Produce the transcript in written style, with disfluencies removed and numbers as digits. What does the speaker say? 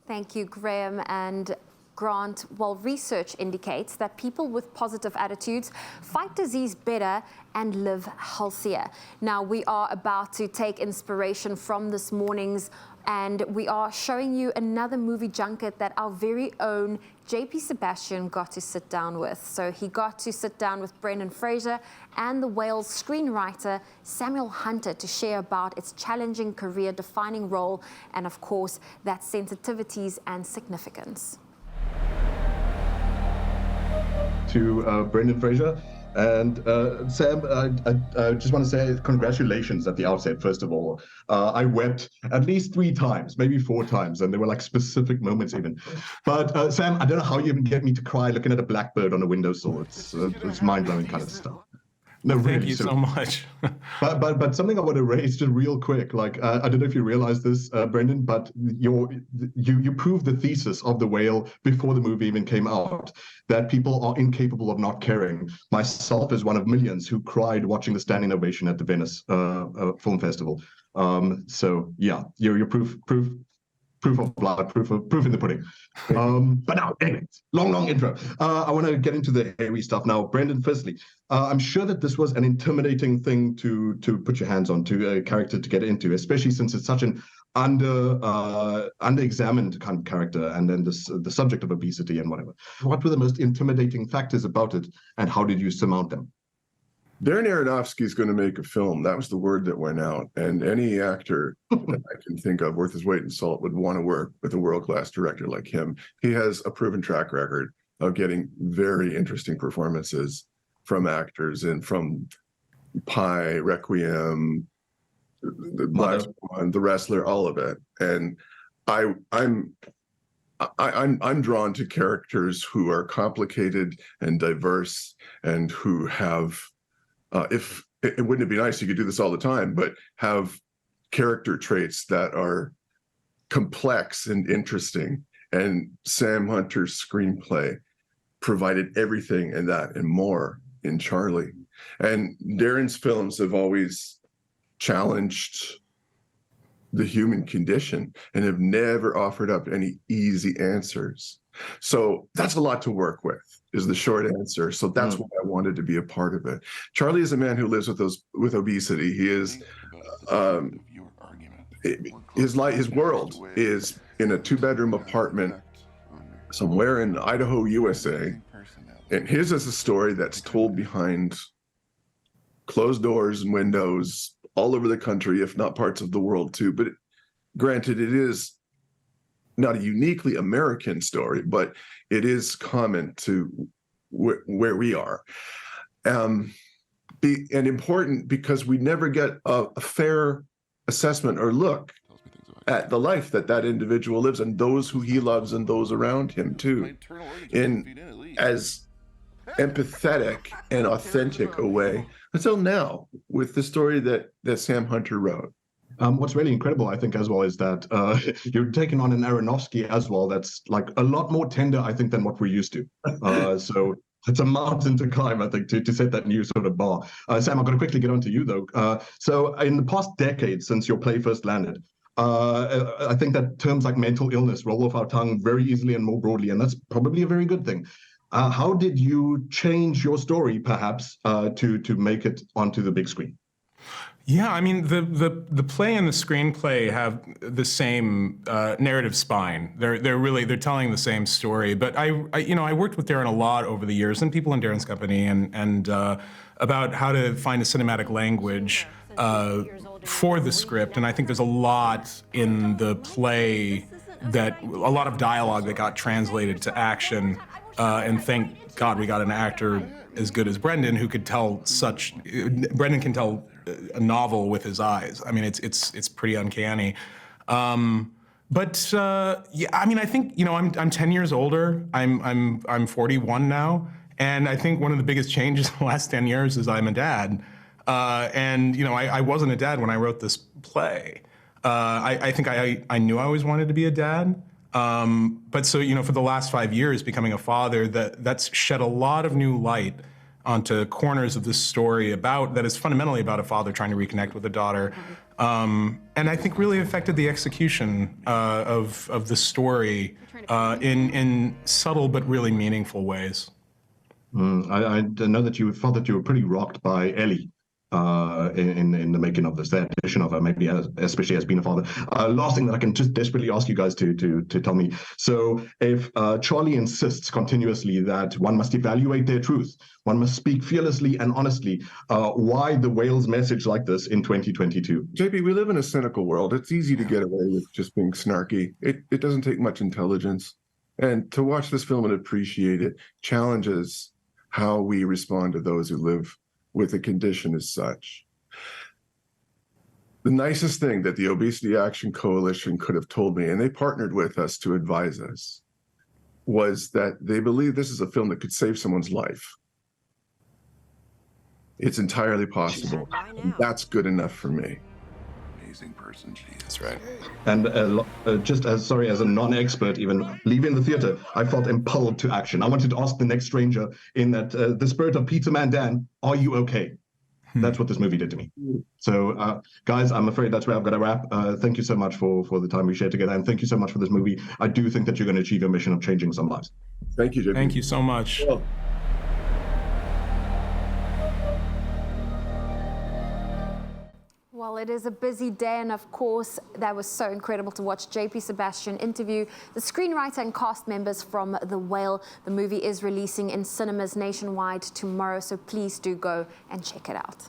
Thank you, Graham and Grant. Well, research indicates that people with positive attitudes fight disease better and live healthier. Now, we are about to take inspiration from this morning's, and we are showing you another movie junket that our very own JP Sebastian got to sit down with. So he got to sit down with Brendan Fraser and the Whale's screenwriter Samuel Hunter to share about its challenging career-defining role and, of course, that sensitivities and significance. To Brendan Fraser. And Sam, I just want to say congratulations at the outset, first of all. I wept at least 3 times, maybe 4 times, and there were like specific moments even. But Sam, I don't know how you even get me to cry looking at a blackbird on a windowsill. It's mind-blowing kind of stuff. No, Thank really, you so much. but something I want to raise just real quick, like I don't know if you realize this, Brendan, but you proved the thesis of The Whale before the movie even came out, that people are incapable of not caring. Myself is one of millions who cried watching the standing ovation at the Venice Film Festival. So yeah, you're proof of blood, proof in the pudding. But now, anyway, long intro. I want to get into the hairy stuff now. Brendan, firstly, I'm sure that this was an intimidating thing to put your hands on, to a character to get into, especially since it's such an under-examined kind of character, and then the subject of obesity and whatever. What were the most intimidating factors about it, and how did you surmount them? Darren Aronofsky's going to make a film. That was the word that went out. And any actor that I can think of worth his weight in salt would want to work with a world-class director like him. He has a proven track record of getting very interesting performances from actors, and from Pi, Requiem, the Black Swan, The Wrestler, all of it. And I'm drawn to characters who are complicated and diverse, and who have if it wouldn't it be nice you could do this all the time, but have character traits that are complex and interesting. And Sam Hunter's screenplay provided everything in that and more in Charlie. And Darren's films have always challenged the human condition and have never offered up any easy answers. So that's a lot to work with, is the short answer. So that's why I wanted to be a part of it. Charlie is a man who lives with obesity. He is his world is in a 2-bedroom apartment somewhere in Idaho, USA. And his is a story that's told behind closed doors and windows all over the country, if not parts of the world too. But granted, it is not a uniquely American story, but it is common to where we are. And important because we never get a fair assessment or look at the life that individual lives, and those who he loves and those around him too, in as empathetic and authentic a way until now with the story that Sam Hunter wrote. What's really incredible, I think, as well, is that you're taking on an Aronofsky as well that's like a lot more tender, I think, than what we're used to. So it's a mountain to climb, I think, to set that new sort of bar. Sam, I'm going to quickly get on to you, though. So in the past decade, since your play first landed, I think that terms like mental illness roll off our tongue very easily and more broadly, and that's probably a very good thing. How did you change your story, perhaps, to make it onto the big screen? Yeah, I mean, the play and the screenplay have the same narrative spine. They're telling the same story. But I worked with Darren a lot over the years, and people in Darren's company, and about how to find a cinematic language for the script. And I think there's a lot in the play a lot of dialogue that got translated to action. And thank God we got an actor as good as Brendan, who could tell Brendan can tell a novel with his eyes. I mean, it's pretty uncanny. But yeah, I mean, I think, I'm 10 years older. I'm 41 now, and I think one of the biggest changes in the last 10 years is I'm a dad. And I wasn't a dad when I wrote this play. I think I knew I always wanted to be a dad. But so, for the last 5 years, becoming a father, that's shed a lot of new light onto corners of this story that is fundamentally about a father trying to reconnect with a daughter. And I think really affected the execution of the story in subtle but really meaningful ways. I know that you felt that you were pretty rocked by Ellie in the making of this, the addition of her, maybe especially as being a father. Last thing that I can just desperately ask you guys to tell me. So if Charlie insists continuously that one must evaluate their truth, one must speak fearlessly and honestly, why the whale's message like this in 2022? JP, we live in a cynical world. It's easy to get away with just being snarky. It doesn't take much intelligence. And to watch this film and appreciate it challenges how we respond to those who live with a condition as such. The nicest thing that the Obesity Action Coalition could have told me, and they partnered with us to advise us, was that they believe this is a film that could save someone's life. It's entirely possible. And that's good enough for me. Amazing person she is. That's right. And just as a non-expert, even leaving the theater, I felt impelled to action. I wanted to ask the next stranger in that the spirit of Pizza Man Dan, are you okay? That's what this movie did to me. So, guys, I'm afraid that's where I've got to wrap. Thank you so much for the time we shared together, and thank you so much for this movie. I do think that you're going to achieve your mission of changing some lives. Thank you, JP. Thank you so much. Well, Well, it is a busy day, and of course, that was so incredible to watch JP Sebastian interview the screenwriter and cast members from The Whale. The movie is releasing in cinemas nationwide tomorrow, so please do go and check it out.